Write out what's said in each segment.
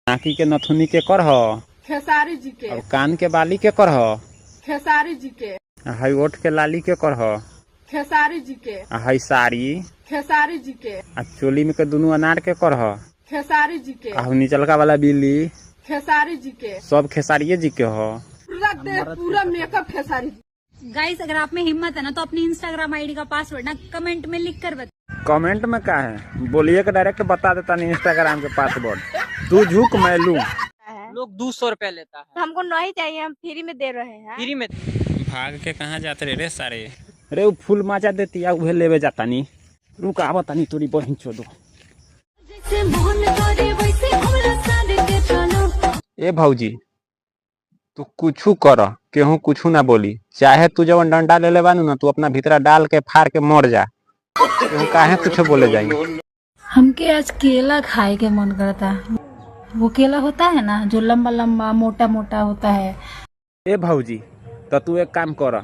नाकी के नथुनी के कर ह खेसारी जी के। और कान के बाली के कर ह खेसारी जी के। हाई ओठ के लाली के कर ह खेसारी जी के। हाई साड़ी खेसारी जी के। आ चोली में के दुनू अनार के कर ह खेसारी जी के। आ निचलका वाला बिल्ली खेसारी जी के। सब खेसारिये जी के ह। पूरा मेकअप खेसारी जी। गाइस, अगर आप में हिम्मत है ना तो अपनी इंस्टाग्राम आईडी का पासवर्ड ना कमेंट में लिख कर बता। कमेंट में क्या है, बोलिए कि डायरेक्ट बता देता नहीं इंस्टाग्राम के पासवर्ड। तू झुक मैं लूं। लोग 200 रुपया लेता है। हमको नहीं चाहिए, हम फ्री में दे रहे हैं। फ्री में भाग के कहाँ जाते रे सारे। अरे वो फूल माचा देती है उहे लेवे जाता नहीं। रुक आवता नहीं तोरी बहन चोदो। ए भौजी तू कुछू कर, केहू कुछू ना बोली, चाहे तू जब डंडा ले ले बानू ना तू अपना भीतरा डाल के फाड़ के मर जा, केहू काहे कुछ बोले जाई। हमके आज केला खाए के मन करता। वो केला होता है ना जो लंबा लंबा मोटा मोटा होता है। ए भौजी तो तू एक काम कर,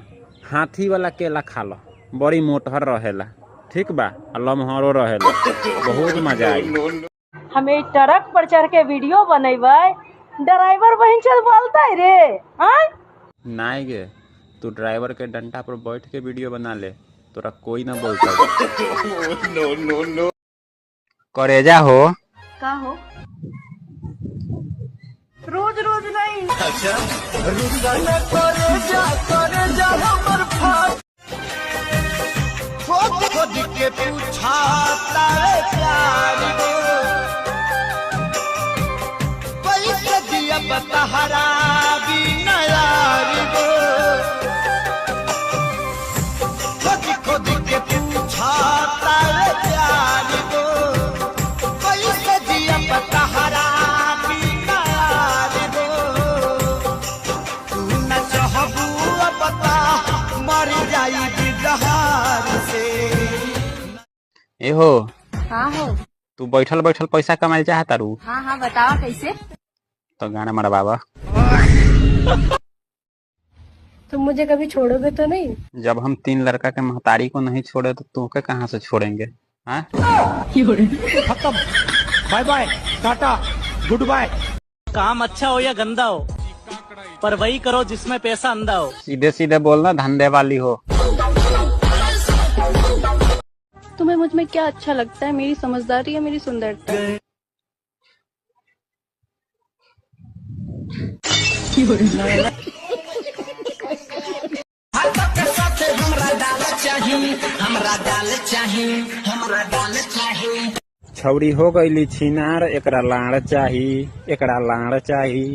हाथी वाला केला खा लो, बड़ी मोटहर रहेला, ठीक बा, लमहरो रहेला, बहुत मजा आई। हमें ट्रक पर चढ़ के वीडियो बनेबै, ड्राइवर बहन चल बोलता है रे। हाँ नहीं गे, तू ड्राइवर के डंडा पर बैठ के वीडियो बना ले, तोरा कोई ना बोलता। नो करेजा हो का हो, रोज रोज नहीं। के पूछा तारे प्यार को पैसे दिया बतहरा भी नयार को खुद के पूछा तारे प्यार को पैसे दिया बतहरा भी नयार को तू न चाहबू बता मर जाई बिजहार से। ए हो, हाँ हो। तू बैठल बैठल पैसा कमाए चाहता रू? हाँ हाँ बताओ कैसे। तो गाना मरा बाबा। तुम मुझे कभी छोड़ोगे तो नहीं? जब हम 3 लड़का के महतारी को नहीं छोड़े तो तुमके कहाँ से छोड़ेंगे? हाँ खत्म, bye bye, tata, goodbye. काम अच्छा हो या गंदा हो, पर वही करो जिसमें पैसा अंधा हो। सीधे सीधे बोलना, धंधे वाली हो। तुम्हें मुझ में क्या अच्छा लगता है, मेरी समझदारी या मेरी सुंदरता? छौरी हो गई छिनार, एकरा लाड़ चाही, एकरा लाड़ चाही।